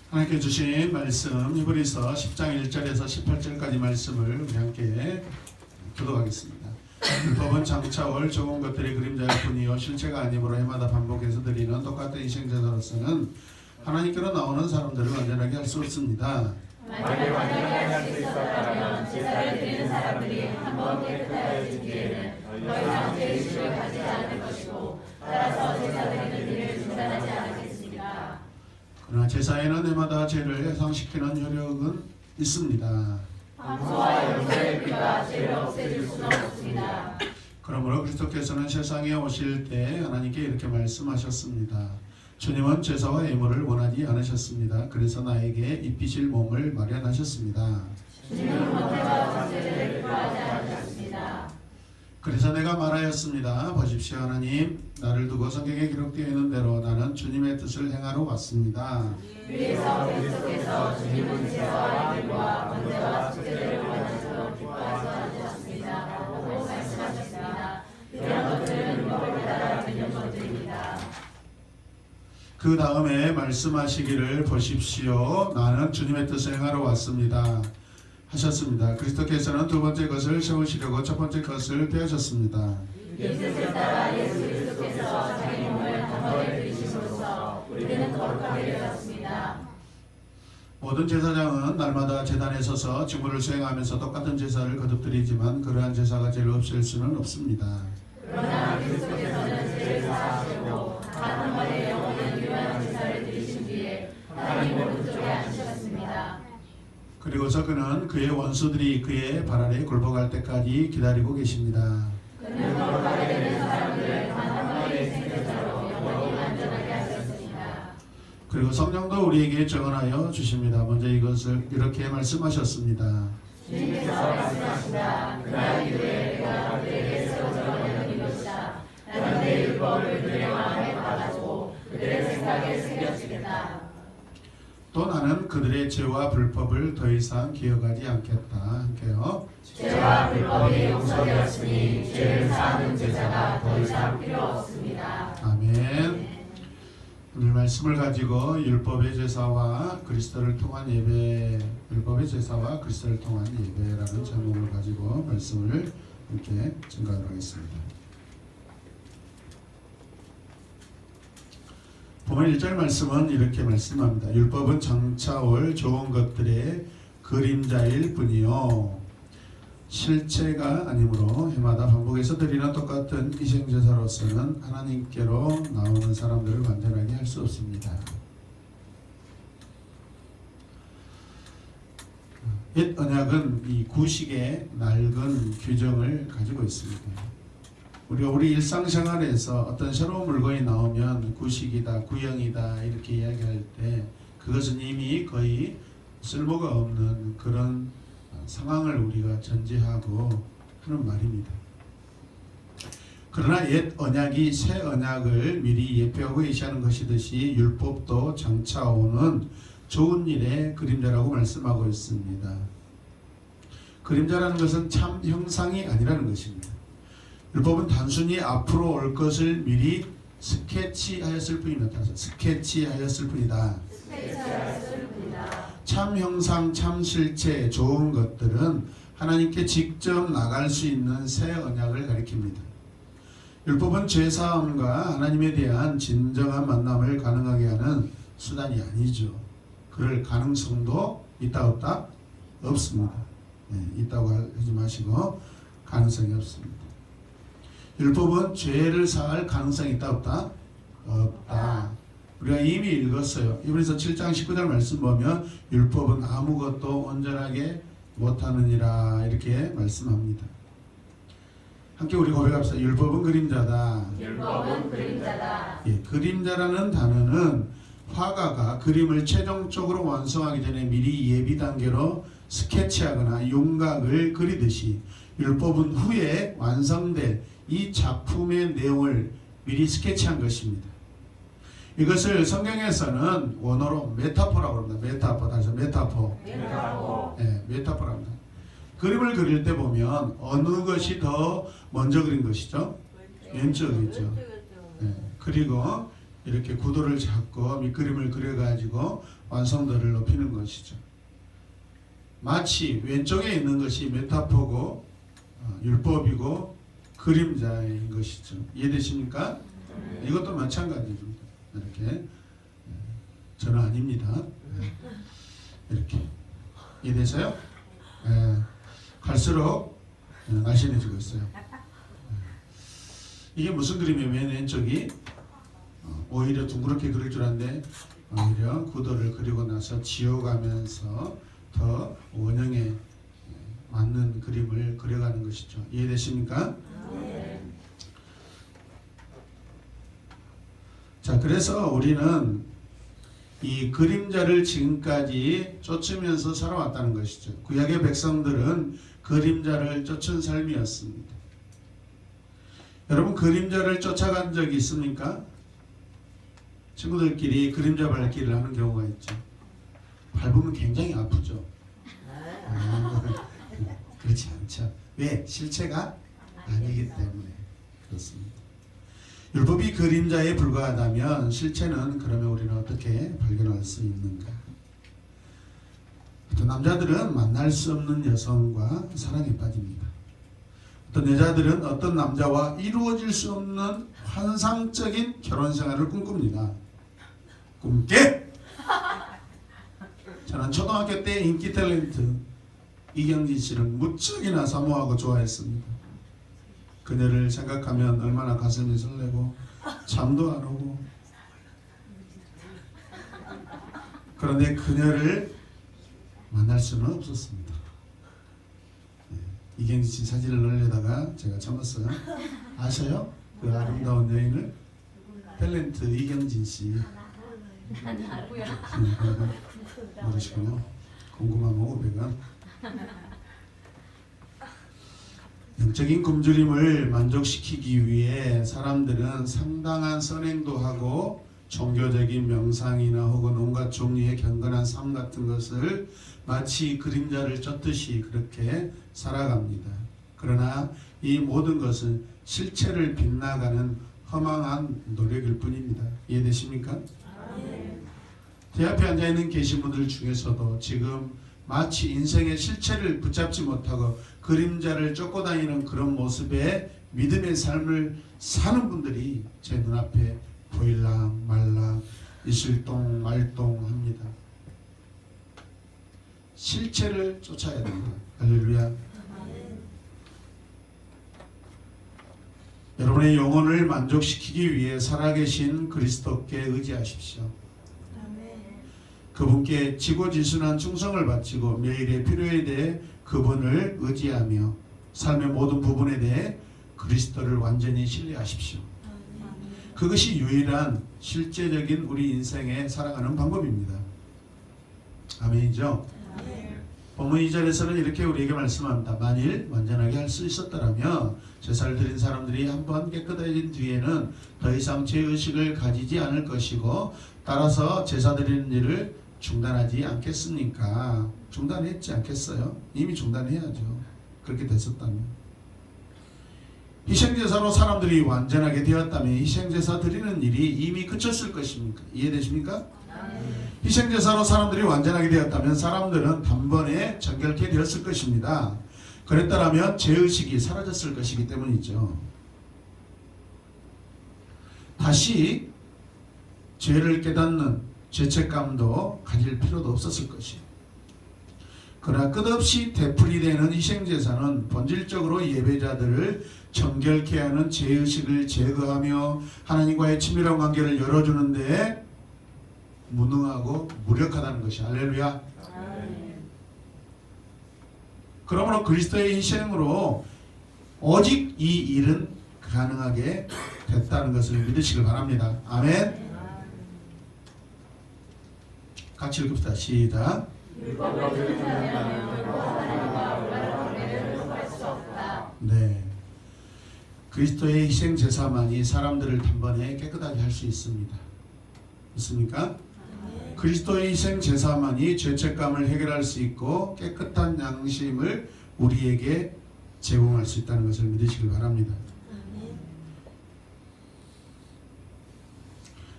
하나님께 주신 말씀 히브리서 10장 1절에서 18절까지 말씀을 우리 함께 교독하겠습니다. 율법은 장차올 좋은 것들의 그림자일 뿐이요 실체가 아니므로 해마다 반복해서 드리는 똑같은 희생제사로서는 하나님께로 나오는 사람들을 완전하게 할 수 없습니다. 만약 완전하게 할 수 있었다면 제사를 드리는 사람들이 한 번 깨끗하여지기에는 더 이상 죄의식을 가지지 않을 것이고 따라서 제사 드리는 일을 중단하지 않겠습니다. 그러나 제사에는 해마다 죄를 해상시키는 효력은 있습니다. 황소와 염소의 피가 죄를 없애줄 수는 없습니다. 그러므로 그리스도께서는 세상에 오실 때 하나님께 이렇게 말씀하셨습니다. 주님은 제사와 예물을 원하지 않으셨습니다. 그래서 나에게 입히실 몸을 마련하셨습니다. 주님은 헌태와 전제를 필요하지 않으셨습니다. 그래서 내가 말하였습니다. 보십시오 하나님, 나를 두고 성경에 기록되어 있는 대로 나는 주님의 뜻을 행하러 왔습니다. 위에서 그리스도께서 주님은 제사와 예물과 헌태와 속죄제를 원하시고 기뻐하지 않으셨습니다. 라고 말씀하셨습니다. 이런 것들은 율법을 따라 되는 것들입니다. 그 다음에 말씀하시기를 보십시오. 나는 주님의 뜻을 행하러 왔습니다. 하셨습니다. 그리스도께서는 두 번째 것을 세우시려고 첫 번째 것을 빼앗으셨습니다. 이 뜻을 따라 예수 그리스도께서 자기 몸을 단번에 드리심으로써 우리는 거룩하게 되었습니다. 모든 제사장은 날마다 제단에 서서 직무를 수행하면서 똑같은 제사를 거듭드리지만 그러한 제사가 죄를 없앨 수는 없습니다. 그러나 그리스도께서는 죄를 사하시고 단 한 번의 영원한 유효한 제사를 드리신 뒤에 하나님 오른쪽에 앉으셨습니다. 그리고서 그는 그의 원수들이 그의 발 아래 굴복할 때까지 기다리고 계십니다. 그는 거룩하게 되는 사람들을 단 한 번의 희생제사로 영원히 완전하게 하셨습니다. 그리고 성령도 우리에게 증언하여 주십니다. 먼저 이것을 이렇게 말씀하셨습니다. 주님께서 말씀하신다. 그날 이후에 내가 그들에게 세워져 여긴 것이다. 나는 내 율법을 그들의 마음에 받아주고 그들의 생각에 새겨주겠다. 또 나는 그들의 죄와 불법을 더 이상 기억하지 않겠다. 함께요. 죄와 불법이 용서되었으니 죄를 사하는 제사가 더 이상 필요 없습니다. 아멘. 오늘 말씀을 가지고 율법의 제사와 그리스도를 통한 예배, 율법의 제사와 그리스도를 통한 예배라는 제목을 가지고 말씀을 이렇게 증가하도록 하겠습니다. 보면 1절 말씀은 이렇게 말씀합니다. 율법은 장차올 좋은 것들의 그림자일 뿐이요 실체가 아니므로 해마다 반복해서 드리는 똑같은 희생제사로서는 하나님께로 나오는 사람들을 완전하게 할 수 없습니다. 옛 언약은 이 구식의 낡은 규정을 가지고 있습니다. 우리가 우리 일상생활에서 어떤 새로운 물건이 나오면 구식이다, 구형이다 이렇게 이야기할 때 그것은 이미 거의 쓸모가 없는 그런 상황을 우리가 전제하고 하는 말입니다. 그러나 옛 언약이 새 언약을 미리 예표하고 예시하는 것이듯이 율법도 장차 오는 좋은 일의 그림자라고 말씀하고 있습니다. 그림자라는 것은 참 형상이 아니라는 것입니다. 율법은 단순히 앞으로 올 것을 미리 스케치하였을 뿐입니다. 스케치하였을 뿐이다. 참 형상, 참 실체, 좋은 것들은 하나님께 직접 나갈 수 있는 새 언약을 가리킵니다. 율법은 죄사함과 하나님에 대한 진정한 만남을 가능하게 하는 수단이 아니죠. 그럴 가능성도 있다 없다? 없습니다. 있다고 하지 마시고 가능성이 없습니다. 율법은 죄를 사할 가능성이 있다 없다? 없다. 우리가 이미 읽었어요. 이번에서 7장 19절 말씀 보면 율법은 아무것도 온전하게 못하느니라 이렇게 말씀합니다. 함께 우리 고백합시다. 율법은 그림자다. 율법은 그림자다. 예, 그림자라는 단어는 화가가 그림을 최종적으로 완성하기 전에 미리 예비 단계로 스케치하거나 윤곽을 그리듯이 율법은 후에 완성될 이 작품의 내용을 미리 스케치한 것입니다. 이것을 성경에서는 원어로 메타포라고 합니다. 메타포, 다시 메타포. 네, 메타포랍니다. 그림을 그릴 때 보면 어느 것이 더 먼저 그린 것이죠? 왼쪽이죠. 네, 그리고 이렇게 구도를 잡고 밑그림을 그려가지고 완성도를 높이는 것이죠. 마치 왼쪽에 있는 것이 메타포고 율법이고 그림자인 것이죠. 이해되십니까? 이것도 마찬가지입니다. 이렇게 저는 아닙니다. 이렇게 이해되세요? 갈수록 날씬해지고 있어요. 이게 무슨 그림이에요? 맨 왼쪽이 오히려 둥그렇게 그릴 줄 알았는데 오히려 구도를 그리고 나서 지워가면서 더 원형에 맞는 그림을 그려가는 것이죠. 이해되십니까? 네. 자, 그래서 우리는 이 그림자를 지금까지 쫓으면서 살아왔다는 것이죠. 구약의 백성들은 그림자를 쫓은 삶이었습니다. 여러분, 그림자를 쫓아간 적이 있습니까? 친구들끼리 그림자 밟기를 하는 경우가 있죠. 밟으면 굉장히 아프죠. 그렇지 않죠. 왜? 실체가 아니기 때문에 그렇습니다. 율법이 그림자에 불과하다면 실체는 그러면 우리는 어떻게 발견할 수 있는가? 어떤 남자들은 만날 수 없는 여성과 사랑에 빠집니다. 어떤 여자들은 어떤 남자와 이루어질 수 없는 환상적인 결혼 생활을 꿈꿉니다. 꿈깨! 저는 초등학교 때 인기 탤런트 이경진 씨를 무척이나 사모하고 좋아했습니다. 그녀를 생각하면 얼마나 가슴이 설레고 잠도 안 오고. 그런데 그녀를 만날 수는 없었습니다. 이경진 씨 사진을 넣으려다가 제가 참았어요. 아셔요? 그 아름다운 여인을? 탤런트 이경진 씨. 모르시군요. 궁금하면 500원. 영적인 굶주림을 만족시키기 위해 사람들은 상당한 선행도 하고 종교적인 명상이나 혹은 온갖 종류의 경건한 삶 같은 것을 마치 그림자를 쫓듯이 그렇게 살아갑니다. 그러나 이 모든 것은 실체를 빗나가는 허망한 노력일 뿐입니다. 이해되십니까? 제 앞에 앉아있는 계신 분들 중에서도 지금 마치 인생의 실체를 붙잡지 못하고 그림자를 쫓고 다니는 그런 모습의 믿음의 삶을 사는 분들이 제 눈앞에 보일랑 말랑 이슬동 말동합니다. 실체를 쫓아야 됩니다. 할렐루야. 여러분의 영혼을 만족시키기 위해 살아계신 그리스도께 의지하십시오. 그분께 지고지순한 충성을 바치고 매일의 필요에 대해 그분을 의지하며 삶의 모든 부분에 대해 그리스도를 완전히 신뢰하십시오. 그것이 유일한 실제적인 우리 인생에 살아가는 방법입니다. 아멘이죠? 본문 2절에서는 이렇게 우리에게 말씀합니다. 만일 완전하게 할 수 있었더라면 제사를 드린 사람들이 한번 깨끗해진 뒤에는 더 이상 죄의식을 가지지 않을 것이고 따라서 제사 드리는 일을 중단하지 않겠습니까? 중단했지 않겠어요? 이미 중단해야죠. 그렇게 됐었다면. 희생제사로 사람들이 완전하게 되었다면 희생제사 드리는 일이 이미 그쳤을 것입니까? 이해되십니까? 희생제사로 사람들이 완전하게 되었다면 사람들은 단번에 정결케 되었을 것입니다. 그랬더라면 죄의식이 사라졌을 것이기 때문이죠. 다시 죄를 깨닫는 죄책감도 가질 필요도 없었을 것이에요. 그러나 끝없이 되풀이되는 희생제사는 본질적으로 예배자들을 정결케 하는 죄의식을 제거하며 하나님과의 친밀한 관계를 열어주는 데 무능하고 무력하다는 것이 할렐루야. 그러므로 그리스도의 희생으로 오직 이 일은 가능하게 됐다는 것을 믿으시길 바랍니다. 아멘. 같이 읽읍시다. 시작. 네. 그리스도의 희생 제사만이 사람들을 단번에 깨끗하게 할 수 있습니다. 있습니까? 그리스도의 희생 제사만이 죄책감을 해결할 수 있고 깨끗한 양심을 우리에게 제공할 수 있다는 것을 믿으시길 바랍니다.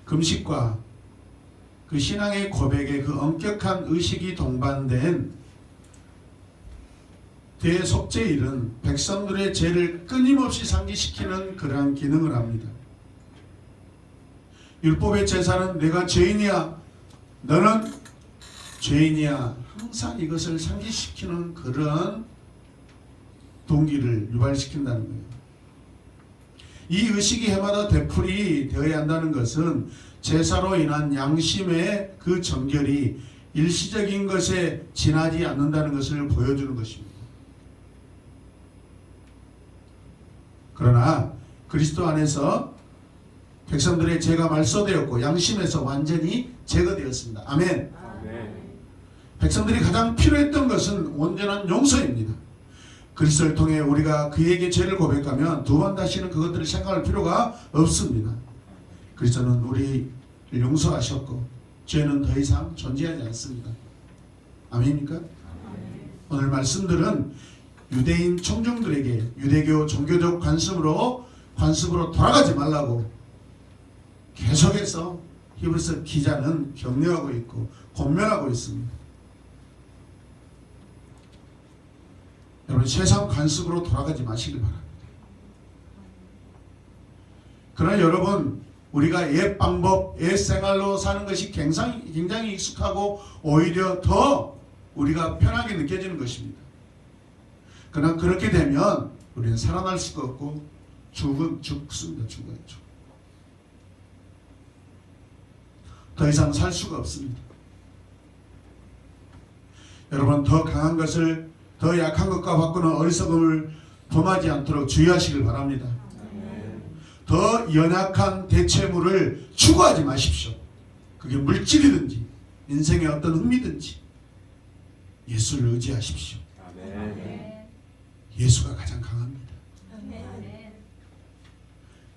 금식과 그 신앙의 고백에 그 엄격한 의식이 동반된 대속죄일은 백성들의 죄를 끊임없이 상기시키는 그러한 기능을 합니다. 율법의 제사는 내가 죄인이야, 너는 죄인이야, 항상 이것을 상기시키는 그런 동기를 유발시킨다는 거예요. 이 의식이 해마다 되풀이 되어야 한다는 것은 제사로 인한 양심의 그 정결이 일시적인 것에 지나지 않는다는 것을 보여주는 것입니다. 그러나 그리스도 안에서 백성들의 죄가 말소되었고 양심에서 완전히 제거되었습니다. 아멘. 백성들이 가장 필요했던 것은 온전한 용서입니다. 그리스도를 통해 우리가 그에게 죄를 고백하면 두 번 다시는 그것들을 생각할 필요가 없습니다. 그리스도는 우리를 용서하셨고 죄는 더 이상 존재하지 않습니다. 아멘입니까? 오늘 말씀들은 유대인 청중들에게 유대교 종교적 관습으로 돌아가지 말라고 계속해서 히브리서 기자는 격려하고 있고 권면하고 있습니다. 여러분, 세상 관습으로 돌아가지 마시길 바랍니다. 그러나 여러분, 우리가 옛 방법, 옛 생활로 사는 것이 굉장히 익숙하고 오히려 더 우리가 편하게 느껴지는 것입니다. 그러나 그렇게 되면 우리는 살아날 수가 없고 죽습니다. 죽어요. 더 이상 살 수가 없습니다. 여러분, 더 강한 것을 더 약한 것과 바꾸는 어리석음을 범하지 않도록 주의하시길 바랍니다. 더 연약한 대체물을 추구하지 마십시오. 그게 물질이든지 인생의 어떤 흥미든지 예수를 의지하십시오. 예수가 가장 강합니다.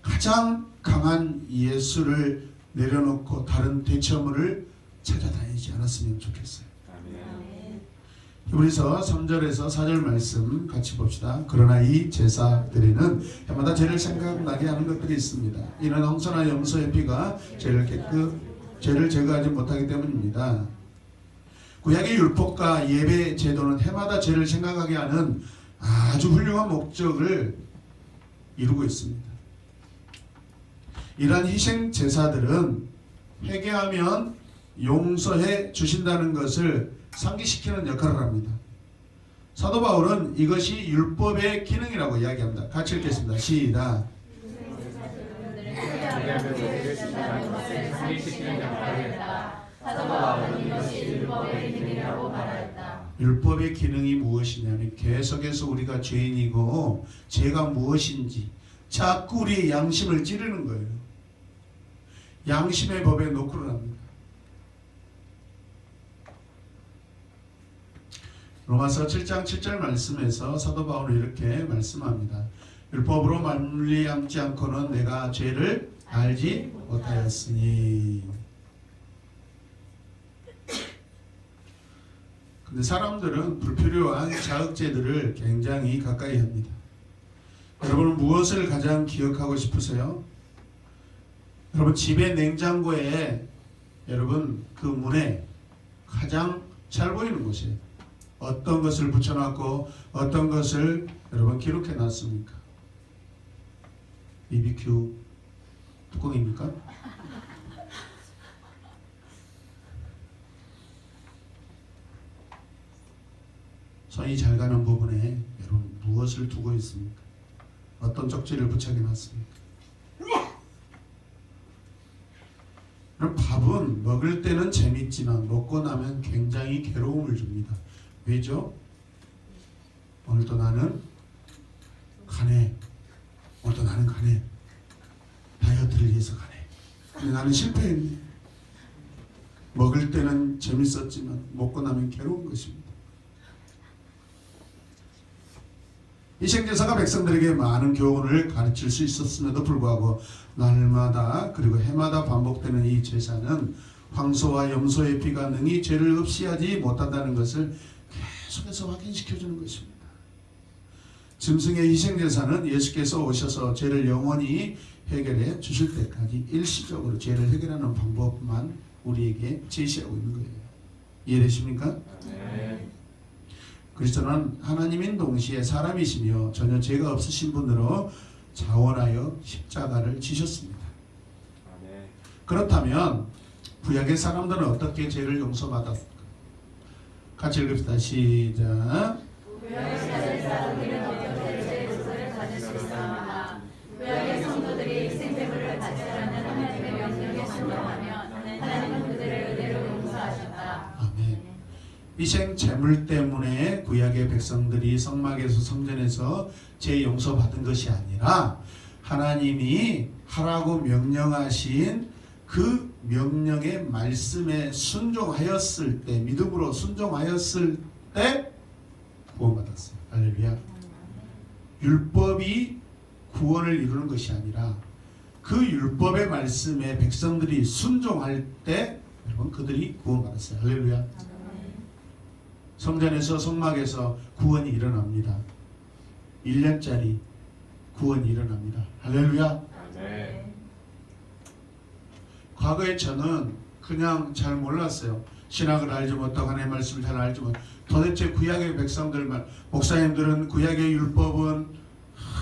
가장 강한 예수를 내려놓고 다른 대체물을 찾아다니지 않았으면 좋겠어요. 히브리서 3절에서 4절 말씀 같이 봅시다. 그러나 이 제사들에는 해마다 죄를 생각나게 하는 것들이 있습니다. 이는 홍소나 염소의 피가 죄를 제거하지 못하기 때문입니다. 구약의 율법과 예배 제도는 해마다 죄를 생각하게 하는 아주 훌륭한 목적을 이루고 있습니다. 이러한 희생 제사들은 회개하면 용서해 주신다는 것을 상기시키는 역할을 합니다. 사도 바울은 이것이 율법의 기능이라고 이야기합니다. 같이 읽겠습니다. 시작. 율법의 기능이 무엇이냐면 계속해서 우리가 죄인이고 죄가 무엇인지 자꾸 우리의 양심을 찌르는 거예요. 양심의 법에 노크를 합니다. 로마서 7장 7절 말씀에서 사도 바울은 이렇게 말씀합니다. 율법으로 말미암지 않고는 내가 죄를 알지 못하였으니. 근데 사람들은 불필요한 자극제들을 굉장히 가까이 합니다. 여러분은 무엇을 가장 기억하고 싶으세요? 여러분, 집의 냉장고에 여러분 그 문에 가장 잘 보이는 곳이에요. 어떤 것을 붙여놨고 어떤 것을 여러분 기록해 놨습니까? BBQ 뚜껑입니까? 손이 잘 가는 부분에 여러분 무엇을 두고 있습니까? 어떤 쪽지를 붙여 놨습니까? 밥은 먹을 때는 재밌지만 먹고 나면 굉장히 괴로움을 줍니다. 왜죠? 오늘도 나는 가네. 오늘도 나는 가네. 다이어트를 위해서 가네. 근데 나는 실패했네. 먹을 때는 재밌었지만 먹고 나면 괴로운 것입니다. 희생제사가 백성들에게 많은 교훈을 가르칠 수 있었음에도 불구하고 날마다 그리고 해마다 반복되는 이 제사는 황소와 염소의 피가 능히 죄를 없이하지 못한다는 것을 계속해서 확인시켜주는 것입니다. 짐승의 희생제사는 예수께서 오셔서 죄를 영원히 해결해 주실 때까지 일시적으로 죄를 해결하는 방법만 우리에게 제시하고 있는 거예요. 이해되십니까? 네. 그리스도는 하나님인 동시에 사람이시며 전혀 죄가 없으신 분으로 자원하여 십자가를 지셨습니다. 네. 그렇다면 구약의 사람들은 어떻게 죄를 용서받았을까? 같이 읽읍시다. 시작. 구약의 사람들은 어떻게 죄 용서를 받을 수 있었나? 구약의 성도들이 희생제물을 바치라는 하나님의 명령에 순종하면 하나님은 그들을 의대로 용서하셨다. 아멘. 희생 제물 때문에 구약의 백성들이 성막에서 성전에서 죄 용서받은 것이 아니라 하나님이 하라고 명령하신 그 명령의 말씀에 순종하였을 때, 믿음으로 순종하였을 때 구원받았어요. 할렐루야. 율법이 구원을 이루는 것이 아니라 그 율법의 말씀에 백성들이 순종할 때 여러분 그들이 구원받았어요. 할렐루야. 성전에서 성막에서 구원이 일어납니다. 1년짜리 구원이 일어납니다. 할렐루야. 네. 과거에 저는 그냥 잘 몰랐어요. 신학을 알지 못하고 하나님의 말씀을 잘 알지 못. 도대체 구약의 백성들만, 목사님들은 구약의 율법은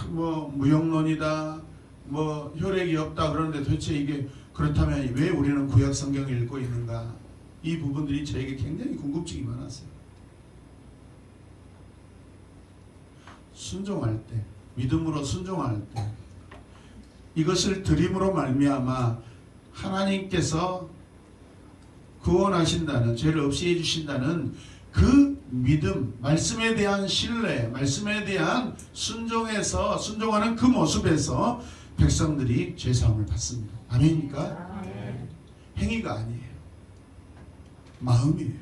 뭐 무용론이다, 뭐 혈액이 없다 그러는데 도대체 이게 그렇다면 왜 우리는 구약 성경을 읽고 있는가? 이 부분들이 저에게 굉장히 궁금증이 많았어요. 순종할 때, 믿음으로 순종할 때, 이것을 드림으로 말미암아 하나님께서 구원하신다는, 죄를 없이 해주신다는 그 믿음, 말씀에 대한 신뢰, 말씀에 대한 순종하는 그 모습에서 백성들이 죄사함을 받습니다. 아멘입니까? 네. 행위가 아니에요. 마음이에요.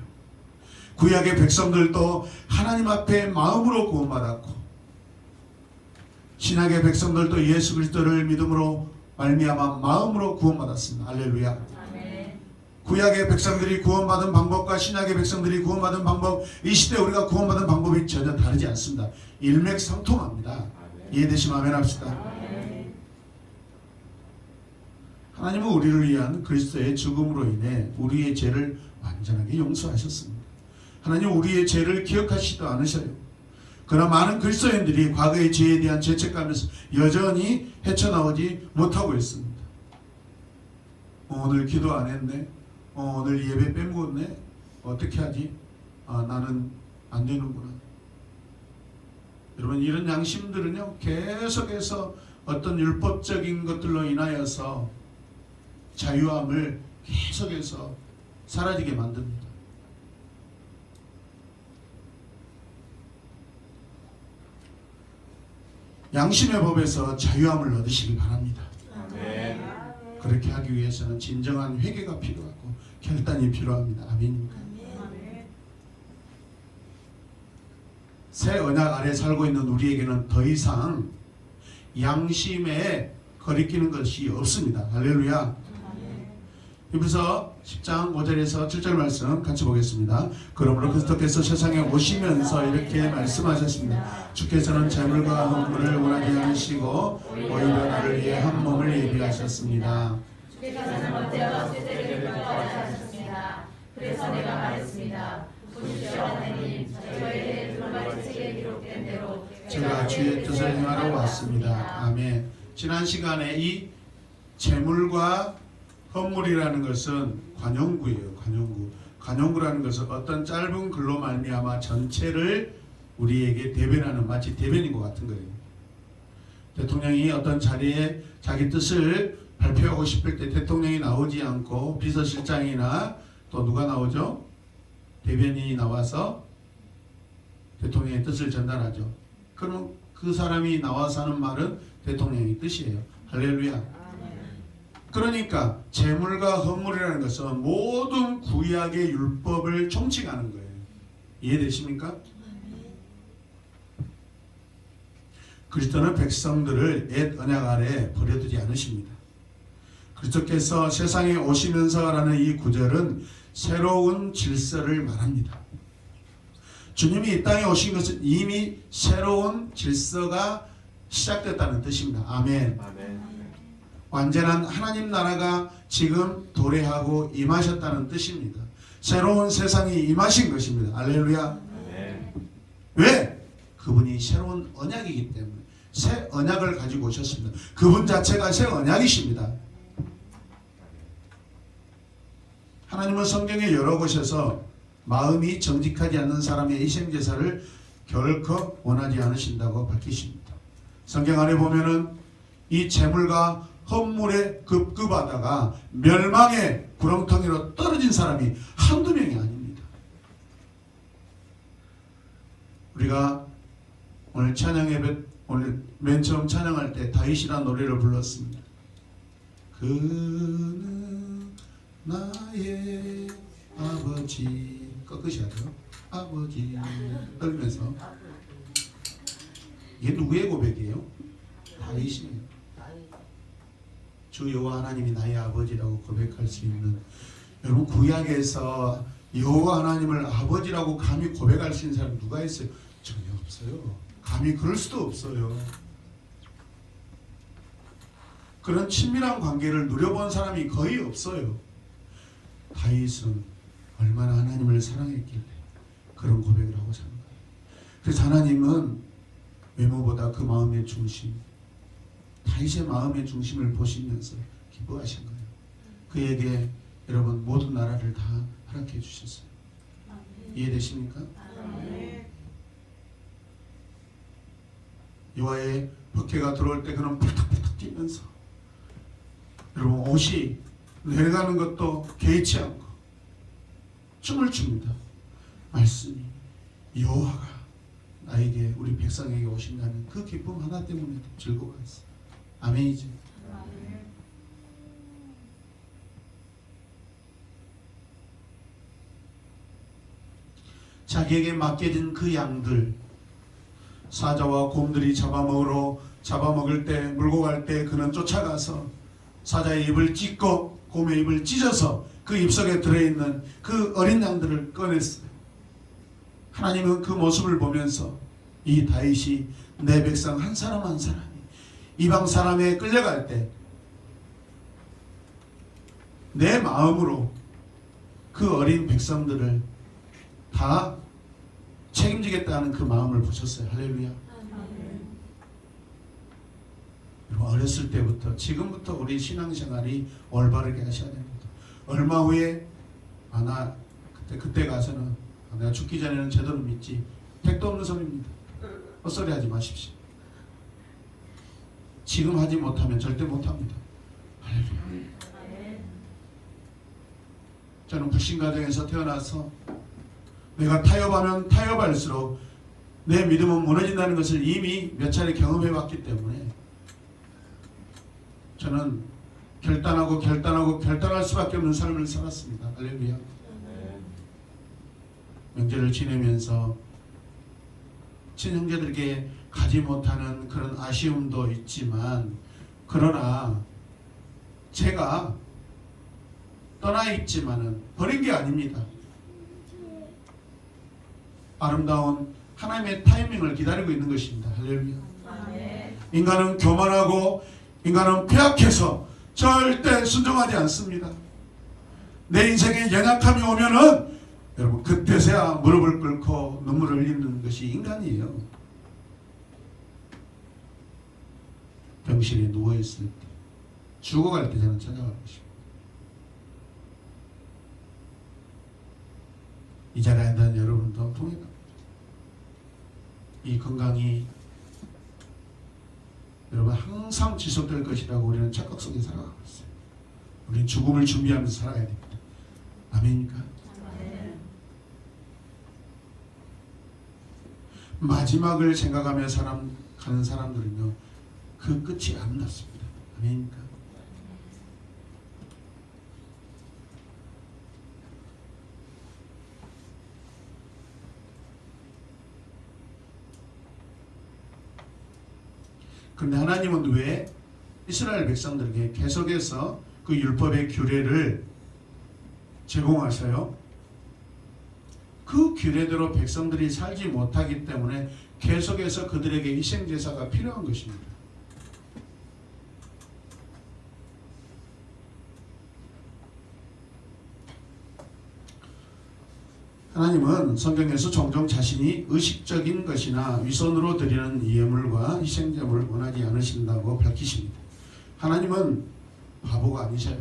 구약의 백성들도 하나님 앞에 마음으로 구원받았고, 신약의 백성들도 예수 그리스도를 믿음으로 말미암아 마음으로 구원받았습니다. 할렐루야. 구약의 백성들이 구원받은 방법과 신약의 백성들이 구원받은 방법, 이 시대에 우리가 구원받은 방법이 전혀 다르지 않습니다. 일맥상통합니다. 이해되시면 아멘 합시다. 하나님은 우리를 위한 그리스도의 죽음으로 인해 우리의 죄를 완전하게 용서하셨습니다. 하나님 우리의 죄를 기억하시지도 않으셔요. 그러나 많은 그리스도인들이 과거의 죄에 대한 죄책감에서 여전히 헤쳐나오지 못하고 있습니다. 오늘 기도 안 했네. 오늘 예배 빼먹었네. 어떻게 하지? 나는 안 되는구나. 여러분 이런 양심들은요 계속해서 어떤 율법적인 것들로 인하여서 자유함을 계속해서 사라지게 만듭니다. 양심의 법에서 자유함을 얻으시기 바랍니다. 네. 그렇게 하기 위해서는 진정한 회개가 필요하고 결단이 필요합니다. 아멘입니까? 새 언약 아래 살고 있는 우리에게는 더 이상 양심에 거리끼는 것이 없습니다. 할렐루야. 히브리서 10장 5절에서 7절 말씀 같이 보겠습니다. 그러므로 그리스도께서 세상에 오시면서 이렇게 말씀하셨습니다. 주께서는 재물과 헌물을 원하지 않으시고 오히려 나를 위해 한 몸을 예비하셨습니다. 주께서는 언제와 죄를 기뻐하지 않으셨습니다. 그래서 내가 말했습니다. 보십시오 하나님, 저에 대해 두루마리 책에 기록된 대로 제가 주의 뜻을 행하러 왔습니다. 아멘. 지난 시간에 이 재물과 헌물이라는 것은 관용구예요. 관용구. 관용구라는 것은 어떤 짧은 글로 말미암아 전체를 우리에게 대변하는, 마치 대변인 것 같은 거예요. 대통령이 어떤 자리에 자기 뜻을 발표하고 싶을 때 대통령이 나오지 않고 비서실장이나 또 누가 나오죠? 대변인이 나와서 대통령의 뜻을 전달하죠. 그럼 그 사람이 나와서 하는 말은 대통령의 뜻이에요. 할렐루야. 그러니까 재물과 헌물이라는 것은 모든 구약의 율법을 총칭하는 거예요. 이해되십니까? 그리스도는 백성들을 옛 언약 아래 버려두지 않으십니다. 그리스도께서 세상에 오시면서라는 이 구절은 새로운 질서를 말합니다. 주님이 이 땅에 오신 것은 이미 새로운 질서가 시작됐다는 뜻입니다. 아멘. 아멘. 완전한 하나님 나라가 지금 도래하고 임하셨다는 뜻입니다. 새로운 세상이 임하신 것입니다. 할렐루야. 아멘. 왜? 그분이 새로운 언약이기 때문에 새 언약을 가지고 오셨습니다. 그분 자체가 새 언약이십니다. 하나님은 성경의 여러 곳에서 마음이 정직하지 않는 사람의 희생제사를 결코 원하지 않으신다고 밝히십니다. 성경 안에 보면은 이 재물과 헌물에 급급하다가 멸망의 구렁텅이로 떨어진 사람이 한두 명이 아닙니다. 우리가 오늘 찬양 예배, 오늘 맨 처음 찬양할 때 다윗이라는 노래를 불렀습니다. 그는 나의 아버지, 꺾으셔야 돼요. 아버지 떨면서. 이게 누구의 고백이에요? 다윗이에요. 주 여호와 하나님이 나의 아버지라고 고백할 수 있는, 여러분 구약에서 여호와 하나님을 아버지라고 감히 고백할 수 있는 사람 누가 있어요? 전혀 없어요. 감히 그럴 수도 없어요. 그런 친밀한 관계를 누려본 사람이 거의 없어요. 다윗은 얼마나 하나님을 사랑했길래 그런 고백을 하고 사는 거예요. 그래서 하나님은 외모보다 그 마음의 중심, 다윗의 마음의 중심을 보시면서 기뻐하신 거예요. 그에게 여러분 모든 나라를 다 허락해 주셨어요. 이해되십니까? 여호와의 박해가 들어올 때 그는 펄떡펄떡 뛰면서 여러분 옷이 내려가는 것도 개의치 않고 춤을 춥니다. 말씀이 여호와가 나에게, 우리 백성에게 오신다는 그 기쁨 하나 때문에 즐거워했어요. 아멘이죠. 자기에게 맡겨진 그 양들, 사자와 곰들이 잡아먹을 때, 물고 갈 때 그는 쫓아가서 사자의 입을 찢고 곰의 입을 찢어서 그 입속에 들어있는 그 어린 양들을 꺼냈어요. 하나님은 그 모습을 보면서 이 다윗이 내 백성 한 사람 한 사람이 이방 사람에 끌려갈 때 내 마음으로 그 어린 백성들을 다 책임지겠다는 그 마음을 보셨어요. 할렐루야. 여러분 어렸을 때부터 지금부터 우리 신앙생활이 올바르게 하셔야 됩니다. 얼마 후에 나 그때 가서는 내가 죽기 전에는 제대로 믿지, 택도 없는 소리입니다. 헛소리 하지 마십시오. 지금 하지 못하면 절대 못합니다. 할렐루야. 저는 불신 가정에서 태어나서 내가 타협하면 타협할수록 내 믿음은 무너진다는 것을 이미 몇 차례 경험해 봤기 때문에 저는 결단할 수밖에 없는 삶을 살았습니다. 할렐루야. 명절을 지내면서 친형제들에게 가지 못하는 그런 아쉬움도 있지만, 그러나 제가 떠나 있지만은 버린 게 아닙니다. 아름다운 하나님의 타이밍을 기다리고 있는 것입니다. 할렐루야. 인간은 교만하고 인간은 폐악해서 절대 순종하지 않습니다. 내 인생에 연약함이 오면은 여러분 그때서야 무릎을 꿇고 눈물을 흘리는 것이 인간이에요. 병실에 누워있을 때, 죽어갈 때 저는 찾아가고 싶어요. 이 자리에 앉은 여러분도 동행합니다. 이 건강이 여러분 항상 지속될 것이라고 우리는 착각 속에 살아가고 있어요. 우리는 죽음을 준비하면서 살아야 됩니다. 아멘입니까? 마지막을 생각하며 가는 사람들은요, 그 끝이 아름답습니다. 아멘입니까? 그런데 하나님은 왜 이스라엘 백성들에게 계속해서 그 율법의 규례를 제공하셔요? 그 규례대로 백성들이 살지 못하기 때문에 계속해서 그들에게 희생제사가 필요한 것입니다. 하나님은 성경에서 종종 자신이 의식적인 것이나 위선으로 드리는 예물과 희생제물을 원하지 않으신다고 밝히십니다. 하나님은 바보가 아니셔요.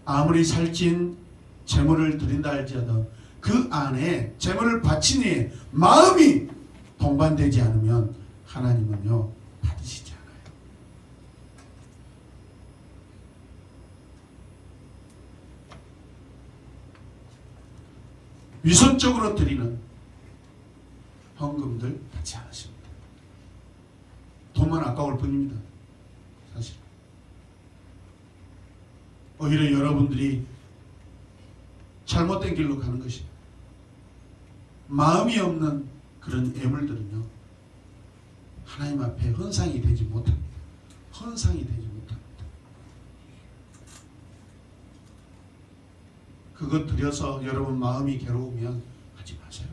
아무리 살찐 제물을 드린다 할지라도 그 안에 제물을 바친 이에 마음이 동반되지 않으면 하나님은요 받으시지 않아요. 위선적으로 드리는 헌금들 받지 않으십니다. 돈만 아까울 뿐입니다. 사실 오히려 여러분들이 잘못된 길로 가는 것이 마음이 없는 그런 예물들은요 하나님 앞에 헌상이 되지 못합니다. 헌상이 되지 못합니다. 그것 드려서 여러분 마음이 괴로우면 하지 마세요.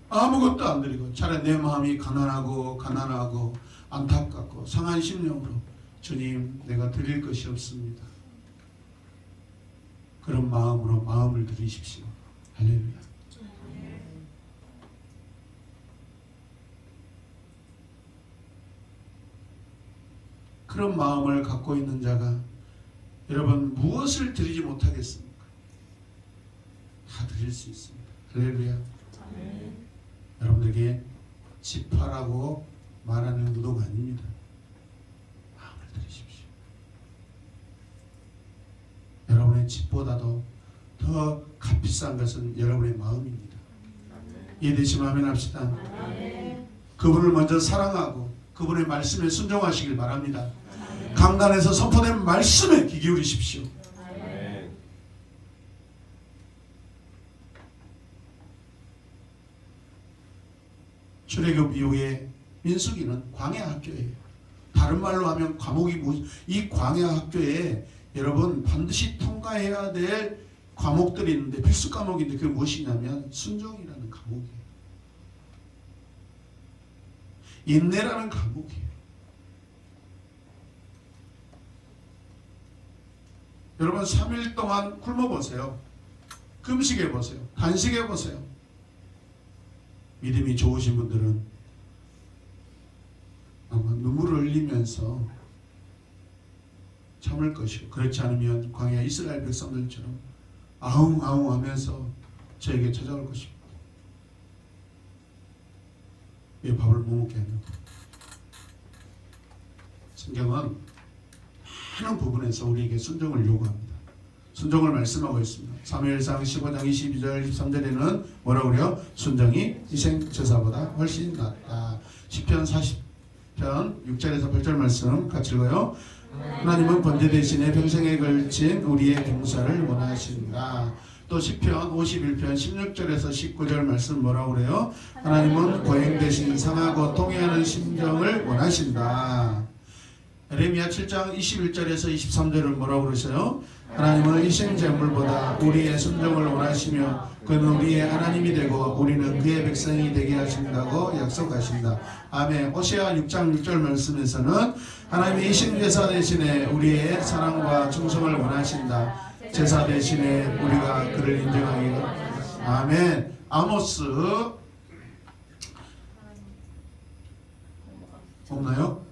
아무것도 안 드리고 차라리 내 마음이 가난하고 안타깝고 상한 심령으로 주님 내가 드릴 것이 없습니다. 그런 마음으로 마음을 드리십시오. 할렐루야. 그런 마음을 갖고 있는 자가 여러분 무엇을 드리지 못하겠습니까? 다 드릴 수 있습니다. 할렐루야. 여러분들에게 집화라고 말하는 의도가 아닙니다. 마음을 드리십시오. 여러분의 집보다도 더 값비싼 것은 여러분의 마음입니다. 이해되시면 아멘 합시다. 그분을 먼저 사랑하고 그분의 말씀에 순종하시길 바랍니다. 강단에서 선포된 말씀에 귀 기울이십시오. 출애굽 이후에 민수기는 광야 학교예요. 다른 말로 하면 과목이 이 광야 학교에 여러분 반드시 통과해야 될 과목들이 있는데 필수 과목인데 그게 무엇이냐면 순종이라는 과목이에요. 인내라는 과목이에요. 여러분 3일 동안 굶어보세요. 금식해보세요. 단식해보세요. 믿음이 좋으신 분들은 아마 눈물을 흘리면서 참을 것이고 그렇지 않으면 광야 이스라엘 백성들처럼 아웅아웅 하면서 저에게 찾아올 것입니다. 왜 밥을 못 먹게 했는가? 성경은 많은 부분에서 우리에게 순종을 요구합니다. 순종을 말씀하고 있습니다. 사무엘상 15장 22절 23절에는 뭐라고 그래요? 순종이 희생제사보다 훨씬 낫다. 시편 40편 6절에서 8절 말씀 같이 읽어요. 하나님은 번제 대신에 평생에 걸친 우리의 봉사를 원하신다. 또 시편 51편 16절에서 19절 말씀 뭐라고 그래요? 하나님은 고행 대신 상하고 통회하는 심정을 원하신다. 에레미야 7장 21절에서 23절은 뭐라고 그러세요? 하나님은 희생제물보다 우리의 순종을 원하시며 그는 우리의 하나님이 되고 우리는 그의 백성이 되게 하신다고 약속하신다. 아멘. 호세아 6장 6절 말씀에서는 하나님이 희생제사 대신에 우리의 사랑과 충성을 원하신다. 제사 대신에 우리가 그를 인정하기를. 아멘. 아모스 없나요?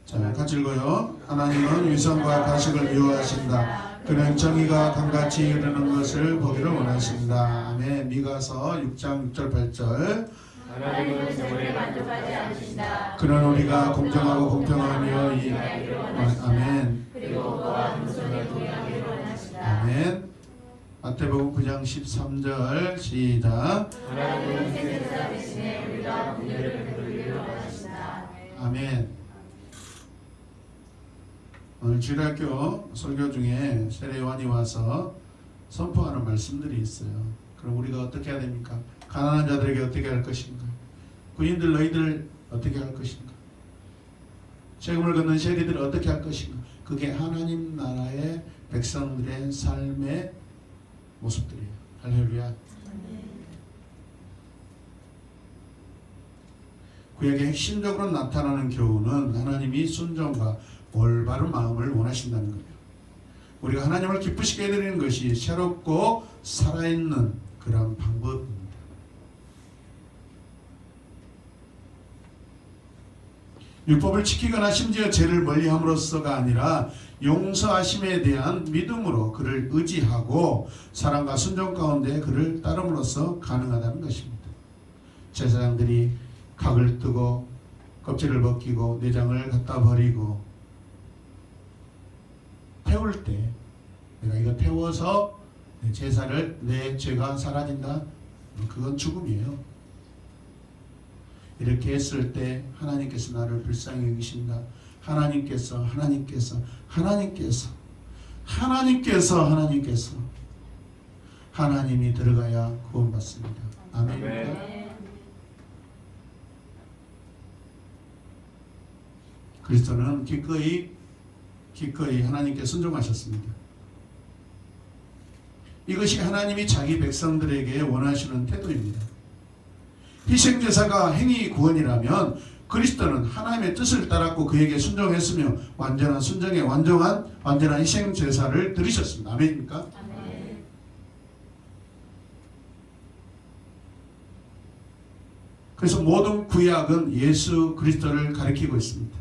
자, 같이 읽어요. 하나님은 위선과 가식을 미워하신다. 그는 정의가 강같이 이르는 것을 보기를 원하신다. 아멘. 미가서 6장 6절 8절. 하나님은 재물에 만족하지 않으신다. 그는 우리가 공정하고 공평하며 아멘. 그리고 그와 겸손에 동의하기를 원하신다. 아멘. 마태복음 9장 13절 시작. 하나님은 희생제사 대신에 우리가 긍휼을 베풀기를 원하신다. 아멘. 오늘 주일학교 설교 중에 세례요한이 와서 선포하는 말씀들이 있어요. 그럼 우리가 어떻게 해야 됩니까? 가난한 자들에게 어떻게 할 것인가? 구인들 너희들 어떻게 할 것인가? 세금을 걷는 세리들 어떻게 할 것인가? 그게 하나님 나라의 백성들의 삶의 모습들이에요. 할렐루야. 구약의 핵심적으로 나타나는 교훈은 하나님이 순종과 올바른 마음을 원하신다는 거예요. 우리가 하나님을 기쁘시게 해드리는 것이 새롭고 살아있는 그런 방법입니다. 율법을 지키거나 심지어 죄를 멀리함으로써가 아니라 용서하심에 대한 믿음으로 그를 의지하고 사랑과 순종 가운데 그를 따름으로써 가능하다는 것입니다. 제사장들이 각을 뜨고 껍질을 벗기고 내장을 갖다 버리고 태울 때 내가 이거 태워서 내 제사를 내 죄가 사라진다, 그건 죽음이에요. 이렇게 했을 때 하나님께서 나를 불쌍히 여기신다. 하나님께서 하나님이 들어가야 구원받습니다. 아멘입니까? 그리스도는 기꺼이 하나님께 순종하셨습니다. 이것이 하나님이 자기 백성들에게 원하시는 태도입니다. 희생제사가 행위 구원이라면 그리스도는 하나님의 뜻을 따랐고 그에게 순종했으며 완전한 순종에 완전한 희생제사를 드리셨습니다. 아멘입니까? 아멘. 그래서 모든 구약은 예수 그리스도를 가리키고 있습니다.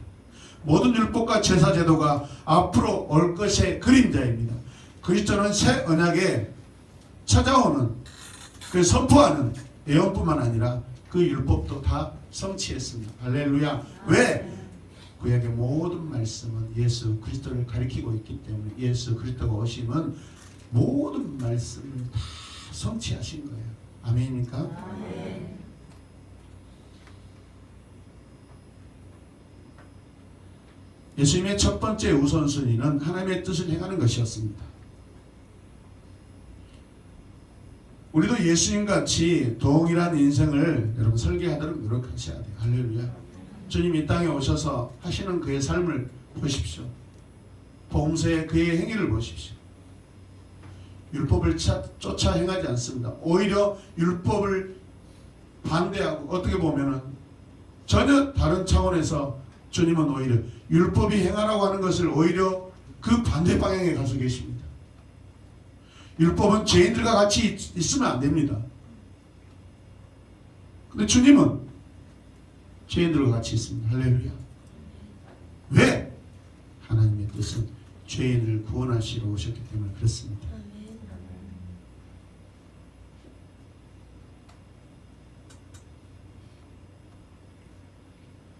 모든 율법과 제사 제도가 앞으로 올 것의 그림자입니다. 그리스도는 새 언약에 찾아오는 그 선포하는 예언뿐만 아니라 그 율법도 다 성취했습니다. 할렐루야. 왜? 구약의 모든 말씀은 예수 그리스도를 가리키고 있기 때문에 예수 그리스도가 오시면 모든 말씀을 다 성취하신 거예요. 아멘입니까? 아멘. 예수님의 첫 번째 우선순위는 하나님의 뜻을 행하는 것이었습니다. 우리도 예수님같이 동일한 인생을 여러분 설계하도록 노력하셔야 돼요. 할렐루야. 주님 이 땅에 오셔서 하시는 그의 삶을 보십시오. 봉쇄의 그의 행위를 보십시오. 율법을 쫓아 행하지 않습니다. 오히려 율법을 반대하고 어떻게 보면은 전혀 다른 차원에서 주님은 오히려 율법이 행하라고 하는 것을 오히려 그 반대 방향에 가서 계십니다. 율법은 죄인들과 같이 있으면 안 됩니다. 근데 주님은 죄인들과 같이 있습니다. 할렐루야. 왜? 하나님의 뜻은 죄인을 구원하시러 오셨기 때문에 그렇습니다.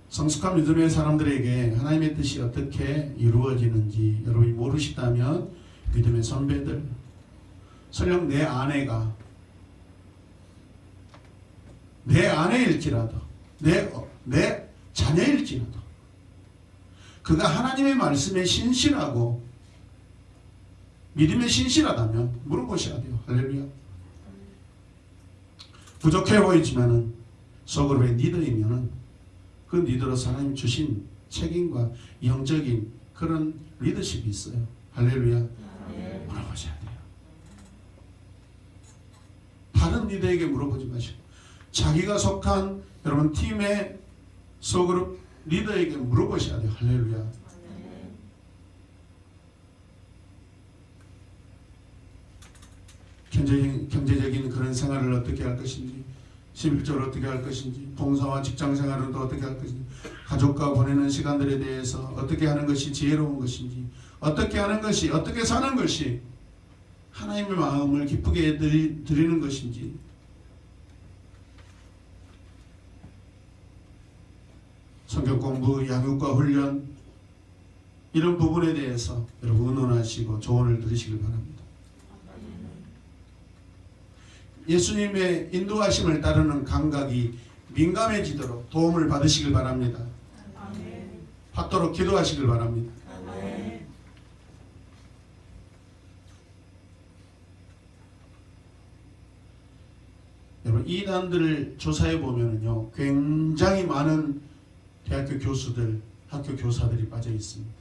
성숙한 믿음의 사람들에게 하나님의 뜻이 어떻게 이루어지는지 여러분이 모르시다면 믿음의 선배들, 설령 내 아내가 내 아내일지라도 내 자녀일지라도 그가 하나님의 말씀에 신실하고 믿음에 신실하다면 물어보셔야 돼요. 할렐루야. 부족해 보이지만은 소그룹의 리더이면은 그 리더로서 하나님 주신 책임과 영적인 그런 리더십이 있어요. 할렐루야. 물어보셔야 돼요. 다른 리더에게 물어보지 마시고 자기가 속한 여러분 팀의 소그룹 리더에게 물어보셔야 돼요. 할렐루야. 경제적인 그런 생활을 어떻게 할 것인지, 심리적으로 어떻게 할 것인지, 봉사와 직장 생활을 또 어떻게 할 것인지, 가족과 보내는 시간들에 대해서 어떻게 하는 것이 지혜로운 것인지, 어떻게 하는 것이, 어떻게 사는 것이 하나님의 마음을 기쁘게 드리는 것인지, 성경 공부, 양육과 훈련 이런 부분에 대해서 여러분 의논하시고 조언을 들으시길 바랍니다. 예수님의 인도하심을 따르는 감각이 민감해지도록 도움을 받으시길 바랍니다. 받도록 기도하시길 바랍니다. 여러분 이단들을 조사해 보면요 굉장히 많은 대학교 교수들, 학교 교사들이 빠져 있습니다.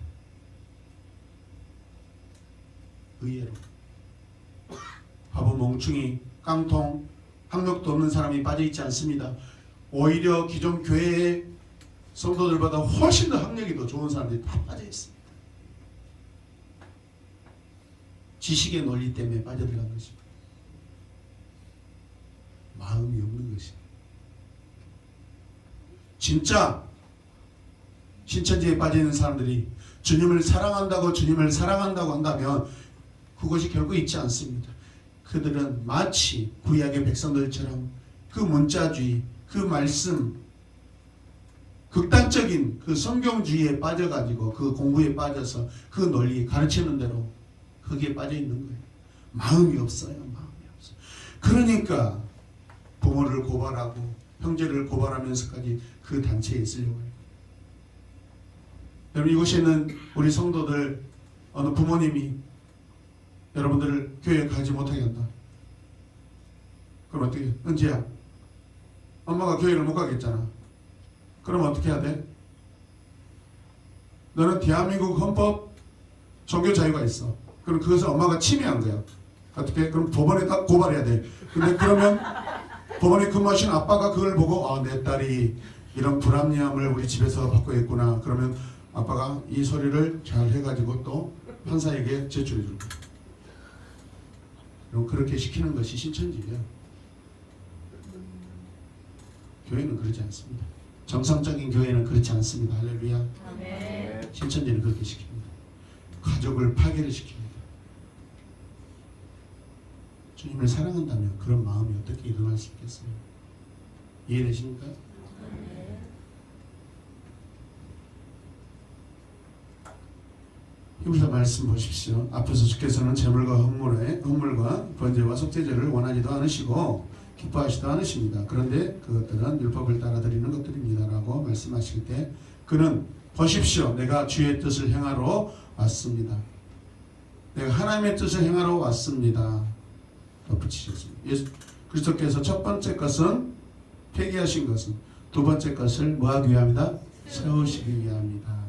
의외로 바보, 멍충이, 깡통, 학력도 없는 사람이 빠져 있지 않습니다. 오히려 기존 교회의 성도들보다 훨씬 더 학력이 더 좋은 사람들이 다 빠져 있습니다. 지식의 논리 때문에 빠져들어간 것입니다. 마음이 없는 것입니다. 진짜 신천지에 빠져있는 사람들이 주님을 사랑한다고 한다면 그것이 결코 있지 않습니다. 그들은 마치 구약의 백성들처럼 그 문자주의, 그 말씀, 극단적인 그 성경주의에 빠져가지고 그 공부에 빠져서 그 논리 가르치는 대로 거기에 빠져있는 거예요. 마음이 없어요. 마음이 없어요. 그러니까 부모를 고발하고 형제를 고발하면서까지 그 단체에 있으려고 해요. 여러분, 이곳에는 우리 성도들 어느 부모님이 여러분들을 교회에 가지 못하게 한다. 그럼 어떻게 해? 은지야, 엄마가 교회를 못 가겠잖아. 그럼 어떻게 해야 돼? 너는 대한민국 헌법 종교 자유가 있어. 그럼 그것을 엄마가 침해한 거야. 어떻게? 그럼 법원에 다 고발해야 돼. 근데 그러면 법원에 근무하신 아빠가 그걸 보고 내 딸이 이런 불합리함을 우리 집에서 받고 있구나. 그러면 아빠가 이 소리를 잘 해가지고 또 판사에게 제출해 줄 거야. 그럼 그렇게 시키는 것이 신천지예요. 교회는 그렇지 않습니다. 정상적인 교회는 그렇지 않습니다. 할렐루야. 아멘. 신천지는 그렇게 시킵니다. 가족을 파괴를 시킵니다. 주님을 사랑한다면 그런 마음이 어떻게 일어날 수 있겠어요? 이해되십니까? 히브리서 말씀 보십시오. 앞에서 주께서는 재물과 헌물과 번제와 속죄제를 원하지도 않으시고 기뻐하시도 않으십니다. 그런데 그것들은 율법을 따라 드리는 것들입니다 라고 말씀하실 때 그는 보십시오. 내가 주의 뜻을 행하러 왔습니다. 내가 하나님의 뜻을 행하러 왔습니다. 덧붙이셨습니다. 예수 그리스도께서 첫 번째 것은 폐기하신 것은 두 번째 것을 뭐하기 위함이다? 세우시기 위함이다.